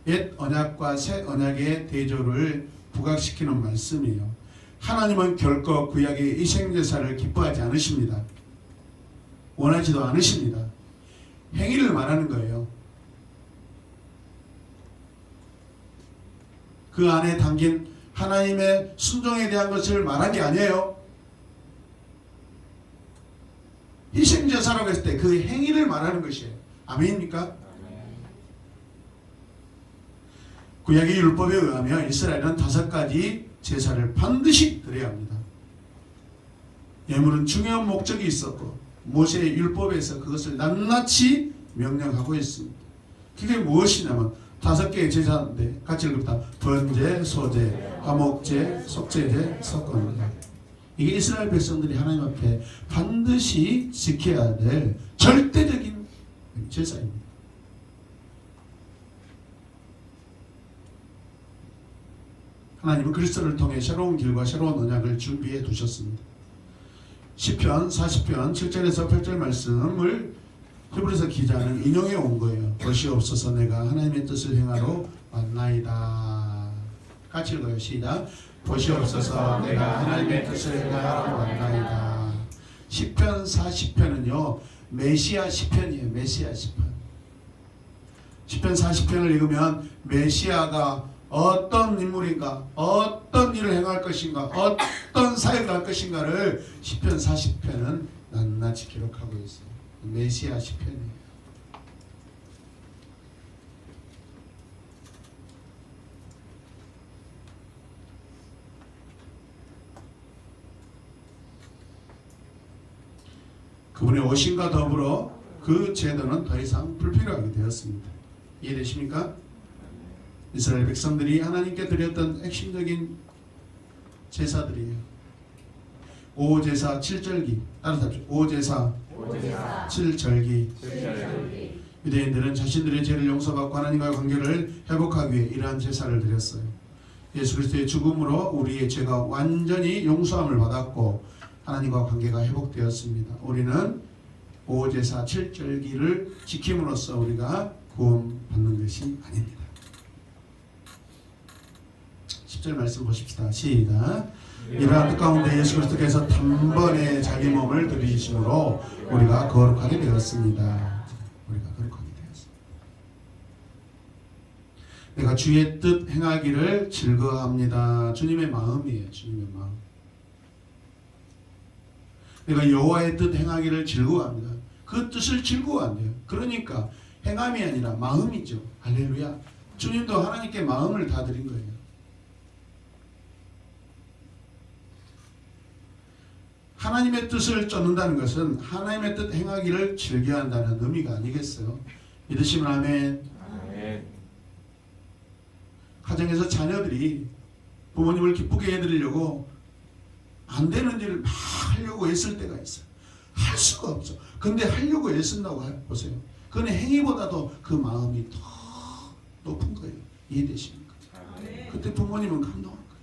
옛 언약과 새 언약의 대조를 부각시키는 말씀이에요. 하나님은 결코 구약의 희생제사를 기뻐하지 않으십니다. 원하지도 않으십니다. 행위를 말하는 거예요. 그 안에 담긴 하나님의 순종에 대한 것을 말한 게 아니에요. 희생제사라고 했을 때 그 행위를 말하는 것이에요. 아멘입니까? 구약의 율법에 의하면 이스라엘은 5가지 제사를 반드시 드려야 합니다. 예물은 중요한 목적이 있었고 모세의 율법에서 그것을 낱낱이 명령하고 있습니다. 그게 무엇이냐면 5개의 제사인데 같이 읽읍시다. 번제, 소제, 화목제, 속죄제, 석건제. 이게 이스라엘 백성들이 하나님 앞에 반드시 지켜야 될 절대적인 제사입니다. 하나님은 그리스도를 통해 새로운 길과 새로운 언약을 준비해 두셨습니다. 시편 40편 7절에서 8절 말씀을 히브리서 기자는 인용해 온 거예요. 것이옵소서 내가 하나님의 뜻을 행하러 왔나이다. 같이 읽어요. 시작. 것이옵소서 내가 하나님의 뜻을 행하러 왔나이다. 시편 40편은요 메시아 시편이에요. 메시아 시편. 시편 40편을 읽으면 메시아가 어떤 인물인가, 어떤 일을 행할 것인가, 어떤 사역을 할 것인가를 시편 40편은 낱낱이 기록하고 있어요. 메시아 시편이에요. 그분의 오심과 더불어 그 제도는 더 이상 불필요하게 되었습니다. 이해되십니까? 이스라엘 백성들이 하나님께 드렸던 핵심적인 제사들이에요. 5제사 7절기 따라서 5제사 7절기. 유대인들은 자신들의 죄를 용서받고 하나님과의 관계를 회복하기 위해 이러한 제사를 드렸어요. 예수 그리스도의 죽음으로 우리의 죄가 완전히 용서함을 받았고 하나님과 관계가 회복되었습니다. 우리는 5제사 7절기를 지킴으로써 우리가 구원받는 것이 아닙니다. 10절 말씀 보십시다. 시작. 이러한 뜻 가운데 예수 그리스도께서 단번에 자기 몸을 들이심으로 우리가 거룩하게 되었습니다. 우리가 거룩하게 되었습니다. 내가 주의 뜻 행하기를 즐거워합니다. 주님의 마음이에요. 주님의 마음. 내가 여호와의 뜻 행하기를 즐거워합니다. 그 뜻을 즐거워한대요. 그러니까 행함이 아니라 마음이죠. 할렐루야. 주님도 하나님께 마음을 다 드린 거예요. 하나님의 뜻을 쫓는다는 것은 하나님의 뜻 행하기를 즐겨한다는 의미가 아니겠어요? 믿으시면 아멘. 아멘. 가정에서 자녀들이 부모님을 기쁘게 해드리려고 안 되는 일을 막 하려고 애쓸 때가 있어요. 할 수가 없어. 근데 하려고 애쓴다고 보세요. 그건 행위보다도 그 마음이 더 높은 거예요. 이해되십니까? 그때 부모님은 감동한 거예요.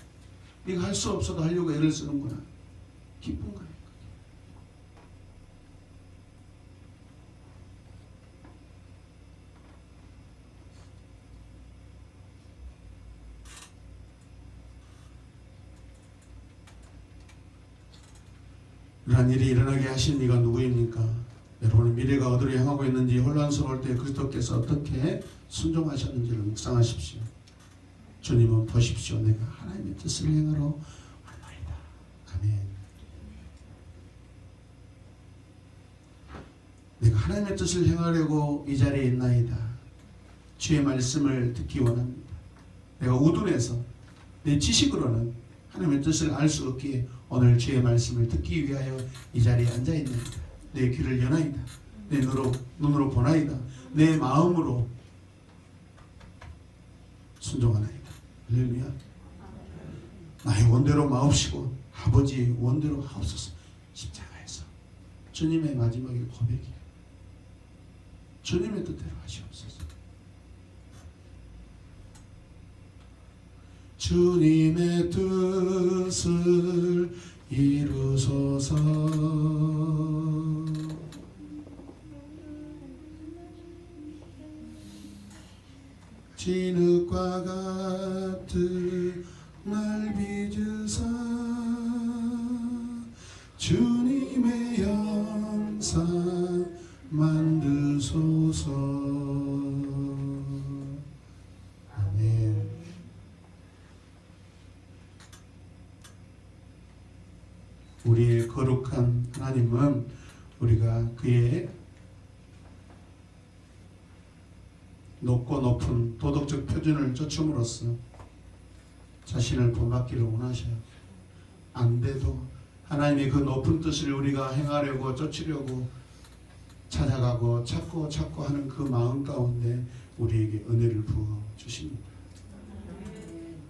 네가 할 수 없어도 하려고 애를 쓰는구나. 기쁜 거예요. 이러한 일이 일어나게 하신 이가 누구입니까? 여러분의 미래가 어디로 향하고 있는지 혼란스러울 때 그리스도께서 어떻게 순종하셨는지를 묵상하십시오. 주님은 보십시오. 내가 하나님의 뜻을 행하러 왔나이다. 아멘. 내가 하나님의 뜻을 행하려고 이 자리에 있나이다. 주의 말씀을 듣기 원합니다. 내가 우둔해서 내 지식으로는 하나님의 뜻을 알 수 없기에 오늘 주의 말씀을 듣기 위하여 이 자리에 앉아있나이다. 내 귀를 여나이다. 내 눈으로 보나이다. 내 마음으로 순종하나이다. 할렐루야. 나의 원대로 마옵시고 아버지의 원대로 하옵소서. 십자가에서 주님의 마지막의 고백이에요. 주님의 뜻대로 하시옵소서. 주님의 뜻을 이루소서. 진흙과 같은 날 빚으사 주님의 형상 만드소서. 아멘. 우리의 거룩한 하나님은 우리가 그의 높고 높은 도덕적 표준을 쫓음으로써 자신을 본받기를 원하셔요. 안 돼도 하나님의 그 높은 뜻을 우리가 행하려고 쫓으려고 찾아가고 찾고 하는 그 마음 가운데 우리에게 은혜를 부어 주십니다.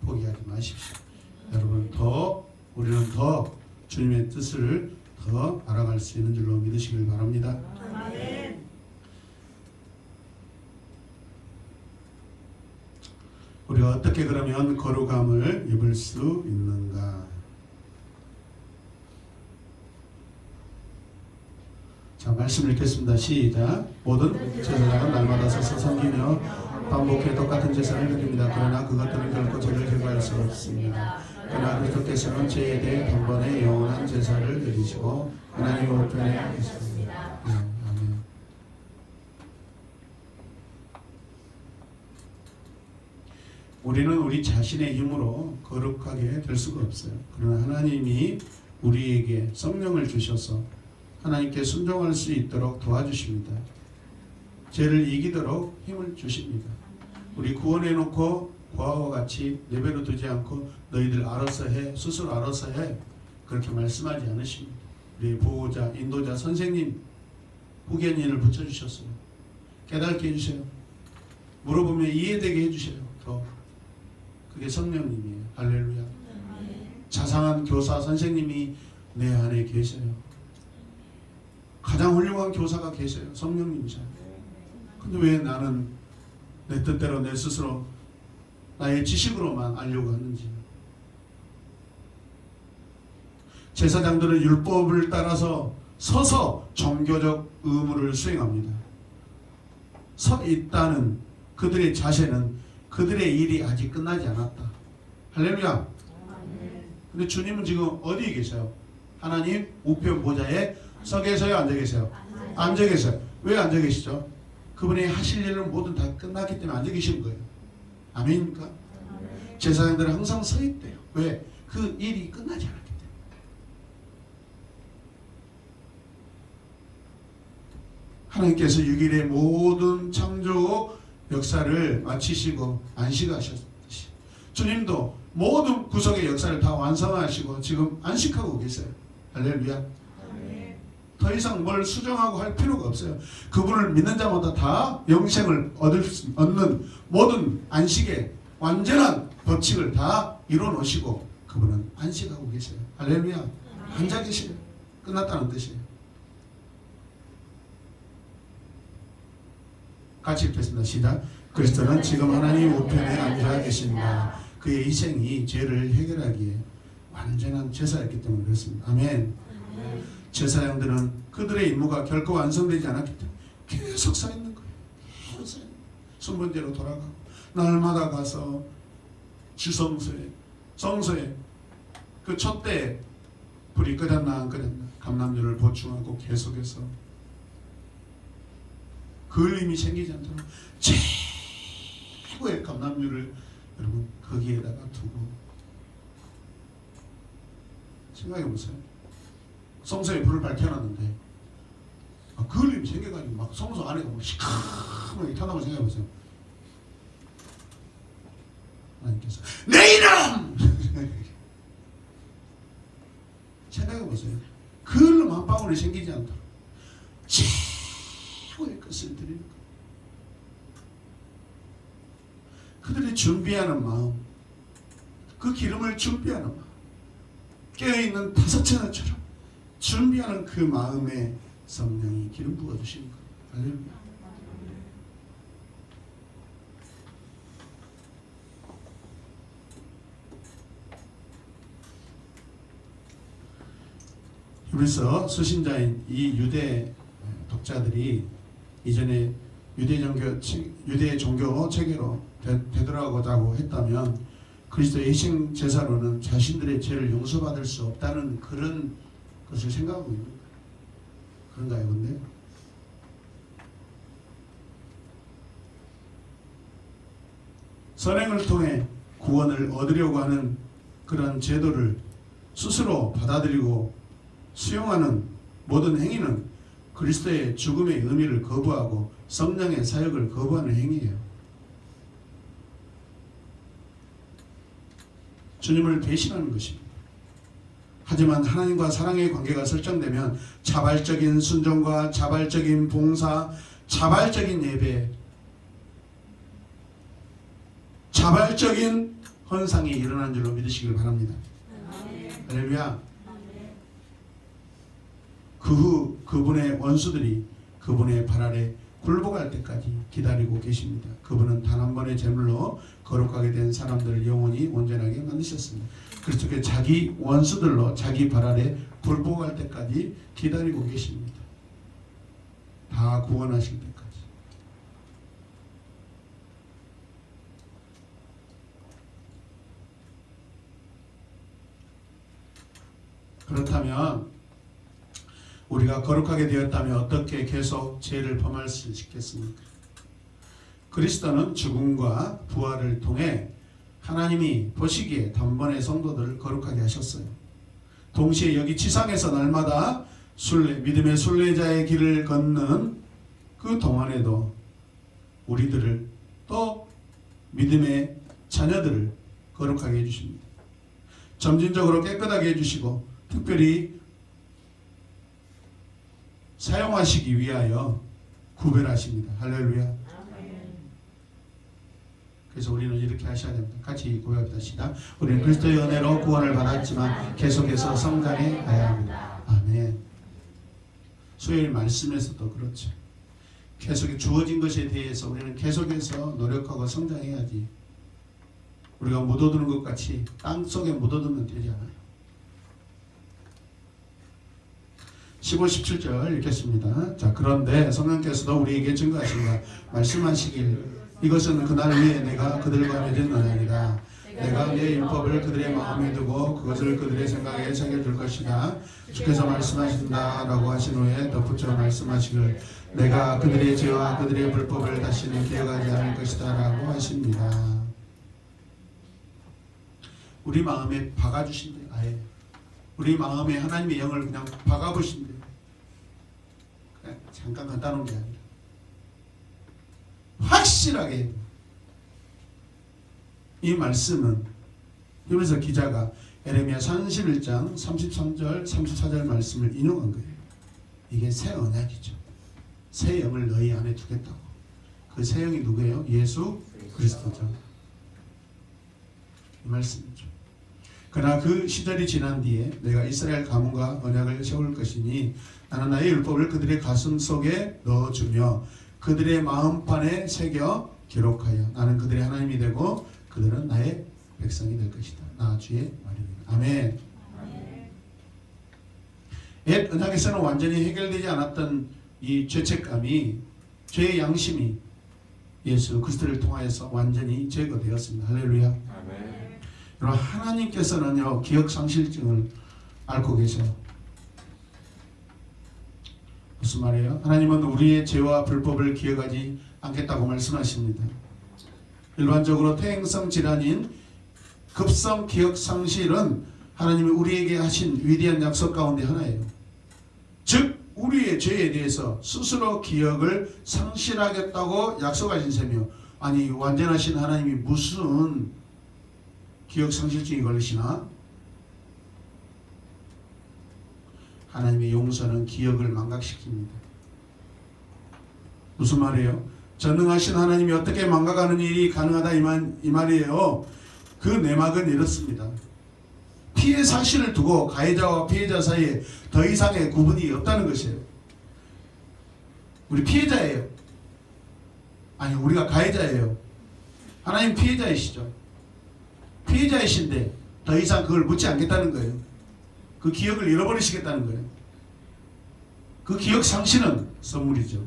포기하지 마십시오. 여러분 우리는 더 주님의 뜻을 더 알아갈 수 있는 줄로 믿으시길 바랍니다. 우리가 어떻게 그러면 거룩함을 입을 수 있는가? 자, 말씀 읽겠습니다. 시작. 모든 제사장은 날마다 서서 섬기며 반복해 똑같은 제사를 드립니다. 그러나 그것들은 결코 죄를 제거할 수 없습니다. 그러나 그리스도께서는 죄에 대해 단번에 영원한 제사를 드리시고 하나님 우편에 계십니다. 아멘. 우리는 우리 자신의 힘으로 거룩하게 될 수가 없어요. 그러나 하나님이 우리에게 성령을 주셔서 하나님께 순종할 수 있도록 도와주십니다. 죄를 이기도록 힘을 주십니다. 우리 구원해놓고 고아와 같이 내버려 두지 않고 너희들 알아서 해, 스스로 알아서 해, 그렇게 말씀하지 않으십니다. 우리 보호자, 인도자, 선생님, 후견인을 붙여주셨어요. 깨닫게 해주세요. 물어보면 이해되게 해주세요. 더 그게 성령님이에요. 할렐루야. 자상한 교사, 선생님이 내 안에 계세요. 가장 훌륭한 교사가 계세요. 성령님이잖아요. 근데 왜 나는 내 뜻대로 내 스스로 나의 지식으로만 알려고 하는지. 제사장들은 율법을 따라서 서서 종교적 의무를 수행합니다. 서 있다는 그들의 자세는 그들의 일이 아직 끝나지 않았다. 할렐루야. 근데 주님은 지금 어디에 계세요? 하나님 우편 보좌에 서 계세요? 앉아 계세요? 앉아 계세요. 왜 앉아 계시죠? 그분이 하실 일은 모두 다 끝났기 때문에 앉아 계신 거예요. 아멘입니까? 제사장들은 항상 서 있대요. 왜? 그 일이 끝나지 않았기 때문에. 하나님께서 6일의 모든 창조 역사를 마치시고 안식하셨듯이 주님도 모든 구속의 역사를 다 완성하시고 지금 안식하고 계세요. 할렐루야. 더 이상 뭘 수정하고 할 필요가 없어요. 그분을 믿는 자마다 다 영생을 얻는 모든 안식의 완전한 법칙을 다 이뤄 놓으시고 그분은 안식하고 계세요. 할렐루야. 앉아 계세요. 끝났다는 뜻이에요. 같이 읽겠습니다. 시작. 그리스도는 지금 하나님 우편에 앉아 계십니다. 그의 희생이 죄를 해결하기에 완전한 제사였기 때문에 그렇습니다. 아멘. 제사장들은 그들의 임무가 결코 완성되지 않았기 때문에 계속 서 있는 거예요. 계속 순번제로 돌아가고 날마다 가서 주성소에 성소에 그 촛대 불이 끄졌나 안 끄졌나 감람류를 보충하고 계속해서 걸림이 생기지 않도록 최고의 감람류를 여러분 거기에다가 두고 생각해 보세요. 성소에 불을 밝혀놨는데 걸림이 생겨가지고 막 성소 안에가 막 시커멓게 타나고 생각해 보세요. 하나님께서 내 이름 생각해 보세요. 걸림 한 방울이 생기지 않도록 최고의 것을 드리는 것. 그들이 준비하는 마음, 그 기름을 준비하는 마음, 깨어있는 다섯 처녀처럼 준비하는 그 마음에 성령이 기름 부어주시는 거예요. 할렐루야. 그래서 수신자인 이 유대 독자들이 이전에 유대 종교 체계로 되돌아가자고 했다면 그리스도의 희생 제사로는 자신들의 죄를 용서받을 수 없다는 그런 것을 생각하고 있는 거예요. 그런가요, 근데? 선행을 통해 구원을 얻으려고 하는 그런 제도를 스스로 받아들이고 수용하는 모든 행위는 그리스도의 죽음의 의미를 거부하고 성령의 사역을 거부하는 행위예요. 주님을 배신하는 것입니다. 하지만 하나님과 사랑의 관계가 설정되면 자발적인 순종과 자발적인 봉사, 자발적인 예배, 자발적인 헌상이 일어난 줄로 믿으시길 바랍니다. 할렐루야. 그 후 그분의 원수들이 그분의 발 아래 굴복할 때까지 기다리고 계십니다. 그분은 단 한 번의 제물로 거룩하게 된 사람들을 영원히 온전하게 만드셨습니다. 그렇게 자기 원수들로 자기 발 아래 굴복할 때까지 기다리고 계십니다. 다 구원하실 때까지. 그렇다면 우리가 거룩하게 되었다면 어떻게 계속 죄를 범할 수 있겠습니까? 그리스도는 죽음과 부활을 통해 하나님이 보시기에 단번에 성도들을 거룩하게 하셨어요. 동시에 여기 지상에서 날마다 믿음의 순례자의 길을 걷는 그 동안에도 우리들을 또 믿음의 자녀들을 거룩하게 해주십니다. 점진적으로 깨끗하게 해주시고 특별히 사용하시기 위하여 구별하십니다. 할렐루야. 그래서 우리는 이렇게 하셔야 됩니다. 같이 고백합니다. 시작. 우리는 그리스도의 은혜로 구원을 받았지만 계속해서 성장해 가야 합니다. 아멘. 수요일 말씀에서도 그렇죠. 계속 주어진 것에 대해서 우리는 계속해서 노력하고 성장해야지. 우리가 묻어두는 것 같이 땅속에 묻어두면 되지 않아요. 15, 17절 읽겠습니다. 자, 그런데 성령께서도 우리에게 증거하십니다. 말씀하시길 이것은 그날 위에 내가 그들과 맺은 언약이다. 내가 내 율법을 그들의 마음에 두고 그것을 그들의 생각에 새겨줄 것이다. 주께서 말씀하신다 라고 하신 후에 덧붙여 말씀하시길 내가 그들의 죄와 그들의 불법을 다시는 기억하지 않을 것이다 라고 하십니다. 우리 마음에 박아주신대요. 아예 우리 마음에 하나님의 영을 그냥 박아보신대요. 그냥 잠깐 갖다 놓은 게 아니라 확실하게 이 말씀은 그러면서 기자가 에레미야 31장 33절 34절 말씀을 인용한 거예요. 이게 새 언약이죠. 새 영을 너희 안에 두겠다고. 그 새 영이 누구예요? 예수 그리스도죠. 이 말씀이죠. 그러나 그 시절이 지난 뒤에 내가 이스라엘 가문과 언약을 세울 것이니 나는 나의 율법을 그들의 가슴 속에 넣어주며 그들의 마음판에 새겨 기록하여 나는 그들의 하나님이 되고 그들은 나의 백성이 될 것이다. 나 주의 말입니다. 아멘. 옛 언약에서는 완전히 해결되지 않았던 이 죄책감이 죄의 양심이 예수 그리스도를 통하여서 완전히 제거되었습니다. 할렐루야. 아멘. 여러분 하나님께서는요 기억상실증을 앓고 계셔. 무슨 말이에요? 하나님은 우리의 죄와 불법을 기억하지 않겠다고 말씀하십니다. 일반적으로 퇴행성 질환인 급성 기억상실은 하나님이 우리에게 하신 위대한 약속 가운데 하나예요. 즉 우리의 죄에 대해서 스스로 기억을 상실하겠다고 약속하신 셈이요. 아니 완전하신 하나님이 무슨 기억상실증이 걸리시나? 하나님의 용서는 기억을 망각시킵니다. 무슨 말이에요? 전능하신 하나님이 어떻게 망각하는 일이 가능하다 이 말이에요. 그 내막은 이렇습니다. 피해 사실을 두고 가해자와 피해자 사이에 더 이상의 구분이 없다는 것이에요. 우리 피해자예요. 아니 우리가 가해자예요. 하나님 피해자이시죠. 피해자이신데 더 이상 그걸 묻지 않겠다는 거예요. 그 기억을 잃어버리시겠다는 거예요. 그 기억 상실은 선물이죠.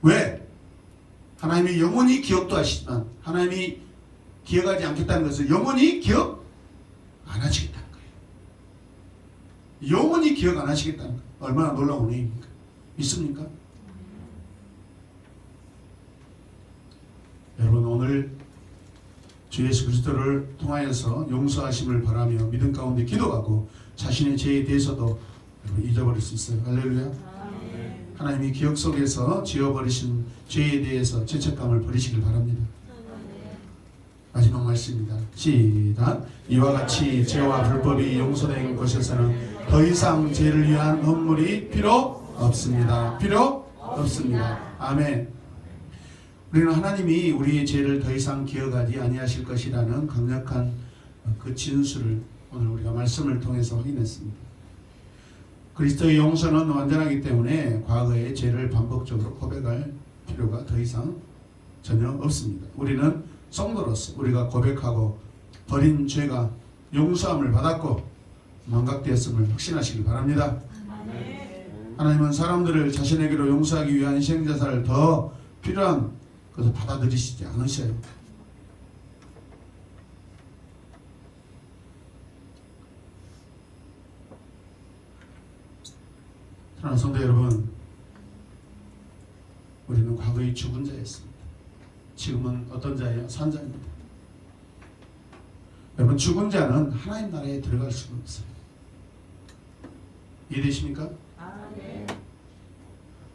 왜? 하나님이 영원히 기억도 하시지만 하나님이 기억하지 않겠다는 것은 영원히 기억 안 하시겠다는 거예요. 영원히 기억 안 하시겠다는 거예요. 얼마나 놀라운 은혜입니까? 믿습니까? 여러분 오늘 주 예수 그리스도를 통하여서 용서하심을 바라며 믿음 가운데 기도하고 자신의 죄에 대해서도 잊어버릴 수 있어요. 할렐루야. 하나님이 기억 속에서 지워버리신 죄에 대해서 죄책감을 버리시길 바랍니다. 마지막 말씀입니다. 시작. 이와 같이 죄와 불법이 용서된 곳에서는 더 이상 죄를 위한 헌물이 필요 없습니다. 필요 없습니다. 아멘. 우리는 하나님이 우리의 죄를 더 이상 기억하지 아니하실 것이라는 강력한 그 진술을 오늘 우리가 말씀을 통해서 확인했습니다. 그리스도의 용서는 완전하기 때문에 과거의 죄를 반복적으로 고백할 필요가 더 이상 전혀 없습니다. 우리는 성도로서 우리가 고백하고 버린 죄가 용서함을 받았고 망각되었음을 확신하시길 바랍니다. 하나님은 사람들을 자신에게로 용서하기 위한 희생자사를 더 필요한 것을 받아들이시지 않으셔요. 사랑하는 성도 여러분, 우리는 과거의 죽은 자였습니다. 지금은 어떤 자예요? 산 자입니다. 여러분 죽은 자는 하나님 나라에 들어갈 수가 없어요. 이해되십니까?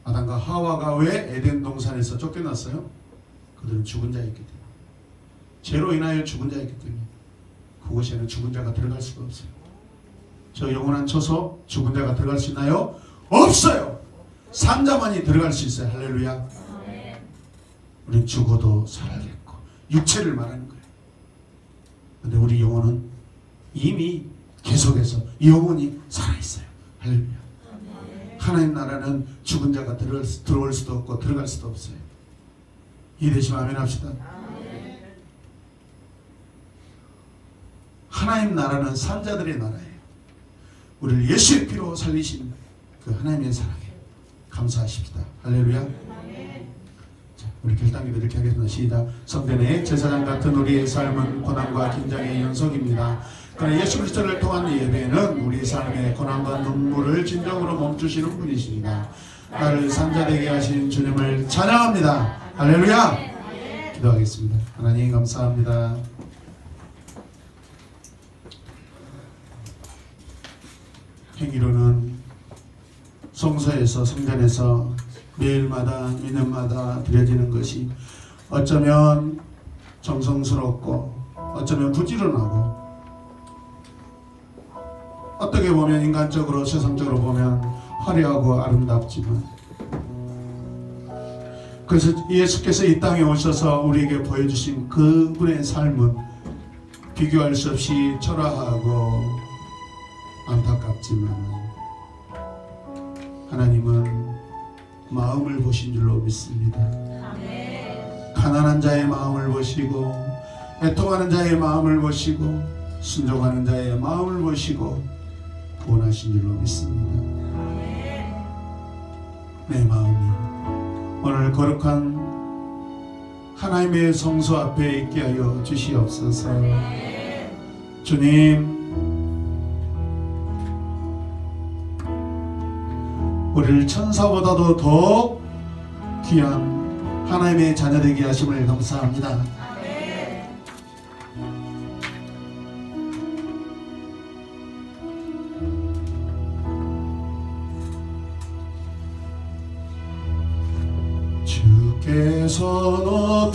아담과 하와가 왜 에덴 동산에서 쫓겨났어요? 그들은 죽은 자였기 때문에, 죄로 인하여 죽은 자였기 때문에 그곳에는 죽은 자가 들어갈 수가 없어요. 저 영원한 처소 죽은 자가 들어갈 수 있나요? 없어요. 산자만이 들어갈 수 있어요. 할렐루야. 우리는 죽어도 살겠고 육체를 말하는 거예요. 근데 우리 영혼은 이미 계속해서 영원히 살아있어요. 할렐루야. 하나님 나라는 죽은 자가 들어올 수도 없고 들어갈 수도 없어요. 이해되시면 아멘 합시다. 하나님 나라는 산자들의 나라예요. 우리를 예수의 피로 살리신 그 하나님의 사랑에 감사하십시다. 할렐루야. 자, 우리 결단기도 이렇게 하겠습니다. 시작. 성전의 제사장 같은 우리의 삶은 고난과 긴장의 연속입니다. 그러나 예수 그리스도를 통한 예배는 우리 삶의 고난과 눈물을 진정으로 멈추시는 분이십니다. 나를 산자되게 하신 주님을 찬양합니다. 할렐루야. 기도하겠습니다. 하나님 감사합니다. 행위로는 성소에서 성전에서 매일마다 믿음마다 드려지는 것이 어쩌면 정성스럽고 어쩌면 부지런하고 어떻게 보면 인간적으로 세상적으로 보면 화려하고 아름답지만 그래서 예수께서 이 땅에 오셔서 우리에게 보여주신 그분의 삶은 비교할 수 없이 초라하고 안타깝지만 하나님은 마음을 보신 줄로 믿습니다. 가난한 자의 마음을 보시고 애통하는 자의 마음을 보시고 순종하는 자의 마음을 보시고 구원하신 줄로 믿습니다. 내 마음이 오늘 거룩한 하나님의 성소 앞에 있게 하여 주시옵소서. 주님, 우리를 천사보다도 더 귀한 하나님의 자녀되게 하심을 감사합니다. 주께서